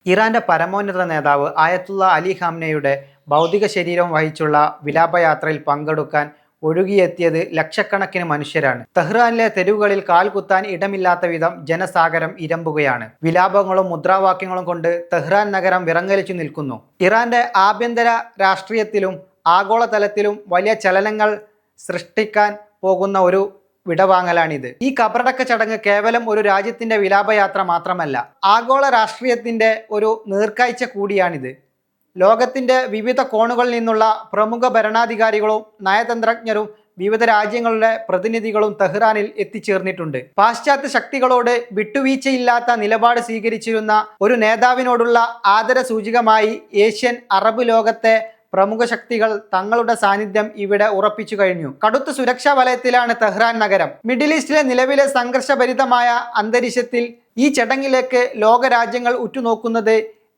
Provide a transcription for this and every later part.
ഇറാന്റെ പരമോന്നത നേതാവ് ആയത്തുള്ള അലി ഖാംനെയുടെ ഭൗതിക ശരീരം വഹിച്ചുള്ള വിലാപയാത്രയിൽ പങ്കെടുക്കാൻ ഒഴുകിയെത്തിയത് ലക്ഷക്കണക്കിന് മനുഷ്യരാണ്. തെഹ്റാനിലെ തെരുവുകളിൽ കാൽകുത്താൻ ഇടമില്ലാത്ത വിധം ജനസാഗരം ഇരമ്പുകയാണ്. വിലാപങ്ങളും മുദ്രാവാക്യങ്ങളും കൊണ്ട് തെഹ്റാൻ നഗരം വിറങ്ങലിച്ചു നിൽക്കുന്നു. ഇറാന്റെ ആഭ്യന്തര രാഷ്ട്രീയത്തിലും ആഗോളതലത്തിലും വലിയ ചലനങ്ങൾ സൃഷ്ടിക്കാൻ പോകുന്ന ഒരു വിടവാങ്ങലാണിത്. ഈ കബറടക്ക ചടങ്ങ് കേവലം ഒരു രാജ്യത്തിന്റെ വിലാപയാത്ര മാത്രമല്ല, ആഗോള രാഷ്ട്രീയത്തിന്റെ ഒരു നീർക്കാഴ്ച കൂടിയാണിത്. ലോകത്തിന്റെ വിവിധ കോണുകളിൽ നിന്നുള്ള പ്രമുഖ ഭരണാധികാരികളും നയതന്ത്രജ്ഞരും വിവിധ രാജ്യങ്ങളുടെ പ്രതിനിധികളും തെഹ്റാനിൽ എത്തിച്ചേർന്നിട്ടുണ്ട്. പാശ്ചാത്യ ശക്തികളോട് വിട്ടുവീഴ്ചയില്ലാത്ത നിലപാട് സ്വീകരിച്ചിരുന്ന ഒരു നേതാവിനോടുള്ള ആദര സൂചകമായി ഏഷ്യൻ അറബ് ലോകത്തെ പ്രമുഖ ശക്തികൾ തങ്ങളുടെ സാന്നിധ്യം ഇവിടെ ഉറപ്പിച്ചു കഴിഞ്ഞു. കടുത്ത സുരക്ഷാ വലയത്തിലാണ് തെഹ്റാൻ നഗരം. മിഡിൽ ഈസ്റ്റിലെ നിലവിലെ സംഘർഷഭരിതമായ അന്തരീക്ഷത്തിൽ ഈ ചടങ്ങിലേക്ക് ലോകരാജ്യങ്ങൾ ഉറ്റുനോക്കുന്നത്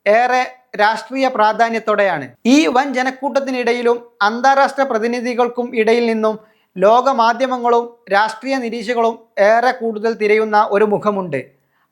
ഏറെ രാഷ്ട്രീയ പ്രാധാന്യത്തോടെയാണ്. ഈ വൻ ജനക്കൂട്ടത്തിനിടയിലും അന്താരാഷ്ട്ര പ്രതിനിധികൾക്കും ഇടയിൽ നിന്നും ലോക മാധ്യമങ്ങളും രാഷ്ട്രീയ നിരീക്ഷകരും ഏറെ കൂടുതൽ തിരയുന്ന ഒരു മുഖമുണ്ട്.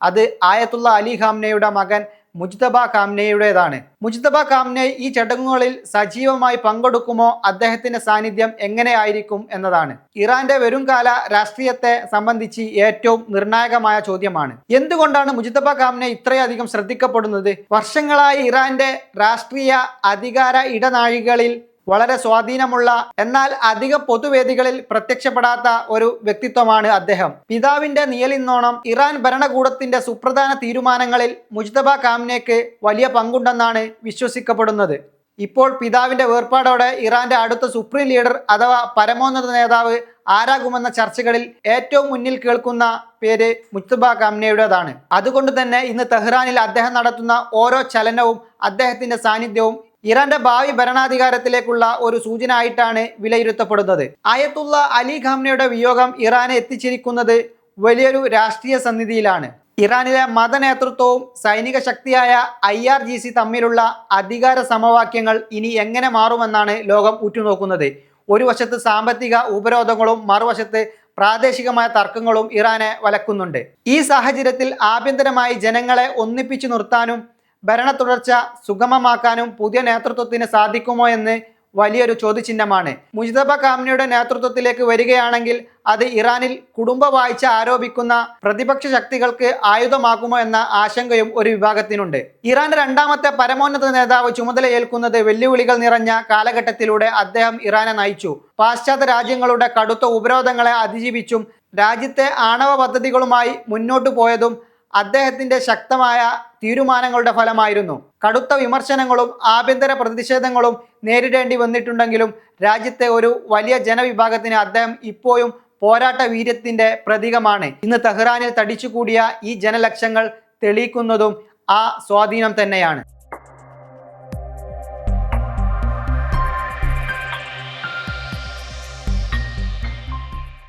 അത് ആയത്തുള്ള അലി ഖാംനെയുടെ മകൻ മുജ്തബ ഖാംനെയുടേതാണ്. മുജ്തബ ഖാംനെ ഈ ചടങ്ങുകളിൽ സജീവമായി പങ്കെടുക്കുമോ, അദ്ദേഹത്തിന്റെ സാന്നിധ്യം എങ്ങനെയായിരിക്കും എന്നതാണ് ഇറാന്റെ വരുംകാല രാഷ്ട്രീയത്തെ സംബന്ധിച്ച് ഏറ്റവും നിർണായകമായ ചോദ്യമാണ്. എന്തുകൊണ്ടാണ് മുജ്തബ ഖാംനെ ഇത്രയധികം ശ്രദ്ധിക്കപ്പെടുന്നത്? വർഷങ്ങളായി ഇറാന്റെ രാഷ്ട്രീയ അധികാര ഇടനാഴികളിൽ വളരെ സ്വാധീനമുള്ള എന്നാൽ അധിക പൊതുവേദികളിൽ പ്രത്യക്ഷപ്പെടാത്ത ഒരു വ്യക്തിത്വമാണ് അദ്ദേഹം. പിതാവിന്റെ നിഴലിന്നോണം ഇറാൻ ഭരണകൂടത്തിന്റെ സുപ്രധാന തീരുമാനങ്ങളിൽ മുജ്തബ ഖാംനെക്ക് വലിയ പങ്കുണ്ടെന്നാണ് വിശ്വസിക്കപ്പെടുന്നത്. ഇപ്പോൾ പിതാവിന്റെ വേർപാടോടെ ഇറാന്റെ അടുത്ത സുപ്രീം ലീഡർ അഥവാ പരമോന്നത നേതാവ് ആരാകുമെന്ന ചർച്ചകളിൽ ഏറ്റവും മുന്നിൽ കേൾക്കുന്ന പേര് മുജ്തബ ഖാംനെയുടേതാണ്. അതുകൊണ്ട് തന്നെ ഇന്ന് തെഹ്റാനിൽ അദ്ദേഹം നടത്തുന്ന ഓരോ ചലനവും അദ്ദേഹത്തിന്റെ സാന്നിധ്യവും ഇറാന്റെ ഭാവി ഭരണാധികാരത്തിലേക്കുള്ള ഒരു സൂചന ആയിട്ടാണ് വിലയിരുത്തപ്പെടുന്നത്. ആയത്തുള്ള അലി ഖാംനെയുടെ വിയോഗം ഇറാനെ എത്തിച്ചിരിക്കുന്നത് വലിയൊരു രാഷ്ട്രീയ സന്നിധിയിലാണ്. ഇറാനിലെ മതനേതൃത്വവും സൈനിക ശക്തിയായ IRGC തമ്മിലുള്ള അധികാര സമവാക്യങ്ങൾ ഇനി എങ്ങനെ മാറുമെന്നാണ് ലോകം ഉറ്റുനോക്കുന്നത്. ഒരു വശത്ത് സാമ്പത്തിക ഉപരോധങ്ങളും മറുവശത്ത് പ്രാദേശികമായ തർക്കങ്ങളും ഇറാനെ വലക്കുന്നുണ്ട്. ഈ സാഹചര്യത്തിൽ ആഭ്യന്തരമായി ജനങ്ങളെ ഒന്നിപ്പിച്ചു നിർത്താനും ഭരണ തുടർച്ച സുഗമമാക്കാനും പുതിയ നേതൃത്വത്തിന് സാധിക്കുമോ എന്ന് വലിയൊരു ചോദ്യചിഹ്നമാണ്. മുജ്തബ ഖാംനെയുടെ നേതൃത്വത്തിലേക്ക് വരികയാണെങ്കിൽ അത് ഇറാനിൽ കുടുംബ വാഴ്ച ആരോപിക്കുന്ന പ്രതിപക്ഷ ശക്തികൾക്ക് ആയുധമാകുമോ എന്ന ആശങ്കയും ഒരു വിഭാഗത്തിനുണ്ട്. ഇറാന്റെ രണ്ടാമത്തെ പരമോന്നത നേതാവ് ചുമതലയേൽക്കുന്നത് വെല്ലുവിളികൾ നിറഞ്ഞ കാലഘട്ടത്തിലൂടെ അദ്ദേഹം ഇറാനെ നയിച്ചു. പാശ്ചാത്യ രാജ്യങ്ങളുടെ കടുത്ത ഉപരോധങ്ങളെ അതിജീവിച്ചും രാജ്യത്തെ ആണവ പദ്ധതികളുമായി മുന്നോട്ടു പോയതും അദ്ദേഹത്തിന്റെ ശക്തമായ തീരുമാനങ്ങളുടെ ഫലമായിരുന്നു. കടുത്ത വിമർശനങ്ങളും ആഭ്യന്തര പ്രതിഷേധങ്ങളും നേരിടേണ്ടി വന്നിട്ടുണ്ടെങ്കിലും രാജ്യത്തെ ഒരു വലിയ ജനവിഭാഗത്തിന് അദ്ദേഹം ഇപ്പോഴും പോരാട്ട വീര്യത്തിന്റെ പ്രതീകമാണ്. ഇന്ന് തെഹ്റാനിൽ തടിച്ചുകൂടിയ ഈ ജനലക്ഷങ്ങൾ തെളിയിക്കുന്നതും ആ സ്വാധീനം തന്നെയാണ്.